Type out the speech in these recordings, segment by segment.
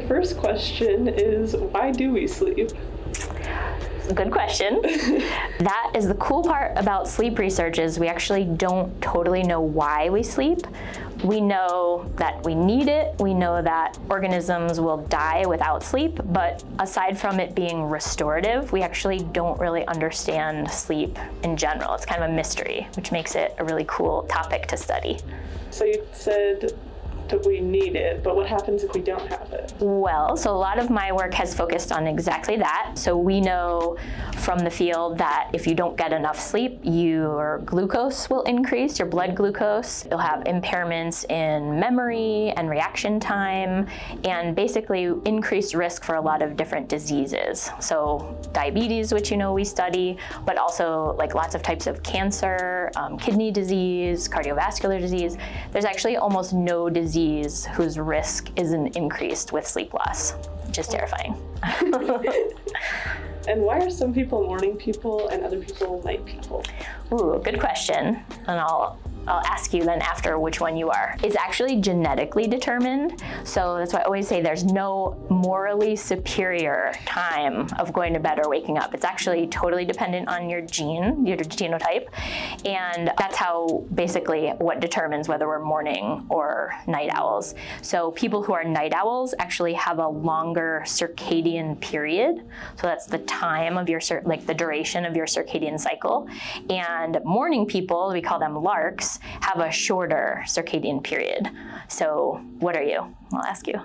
first question is, why do we sleep? Good question. That is the cool part about sleep research is we actually don't totally know why we sleep. We know that we need it. We know that organisms will die without sleep, but aside from it being restorative, we actually don't really understand sleep in general. It's kind of a mystery, which makes it a really cool topic to study. So you said that we need it, but what happens if we don't have it? Well, so a lot of my work has focused on exactly that. So we know from the field that if you don't get enough sleep, your glucose will increase, your blood glucose. You'll have impairments in memory and reaction time, and basically increased risk for a lot of different diseases. So diabetes, which we study, but also like lots of types of cancer, kidney disease, cardiovascular disease. There's actually almost no disease whose risk isn't increased with sleep loss, which is terrifying. And why are some people morning people and other people night people? Ooh, good question. And I'll ask you then after which one you are. It's actually genetically determined. So that's why I always say there's no morally superior time of going to bed or waking up. It's actually totally dependent on your gene, your genotype. And that's how basically what determines whether we're morning or night owls. So people who are night owls actually have a longer circadian period. So that's the time of your, like the duration of your circadian cycle. And morning people, we call them larks, have a shorter circadian period. So what are you? I'll ask you.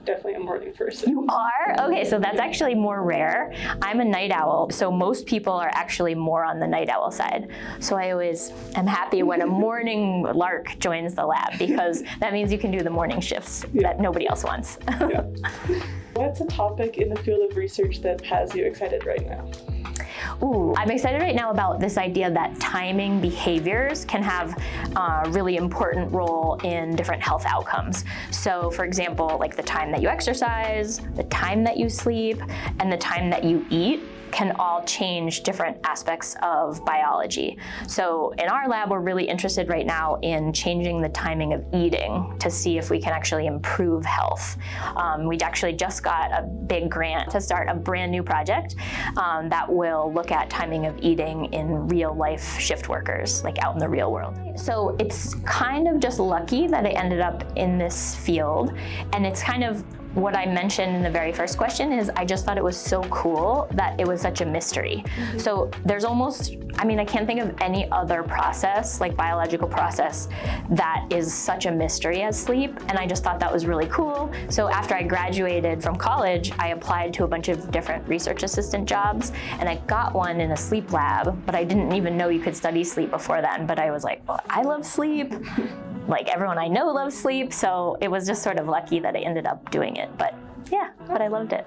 Definitely a morning person. You are? Okay, so that's actually more rare. I'm a night owl, so most people are actually more on the night owl side. So I always am happy when a morning lark joins the lab because that means you can do the morning shifts that nobody else wants. Yeah. What's a topic in the field of research that has you excited right now? Ooh, I'm excited right now about this idea that timing behaviors can have a really important role in different health outcomes. So for example, like the time that you exercise, the time that you sleep, and the time that you eat can all change different aspects of biology. So in our lab, we're really interested right now in changing the timing of eating to see if we can actually improve health. We actually just got a big grant to start a brand new project that will look at timing of eating in real life shift workers, like out in the real world. So it's kind of just lucky that I ended up in this field, and it's kind of what I mentioned in the very first question is I just thought it was so cool that it was such a mystery. Mm-hmm. So there's almost, I can't think of any other process, like biological process, that is such a mystery as sleep, and I just thought that was really cool. So after I graduated from college, I applied to a bunch of different research assistant jobs, and I got one in a sleep lab, but I didn't even know you could study sleep before then, but I was like, well, I love sleep. Like everyone I know loves sleep, so it was just sort of lucky that I ended up doing it. But yeah, but I loved it.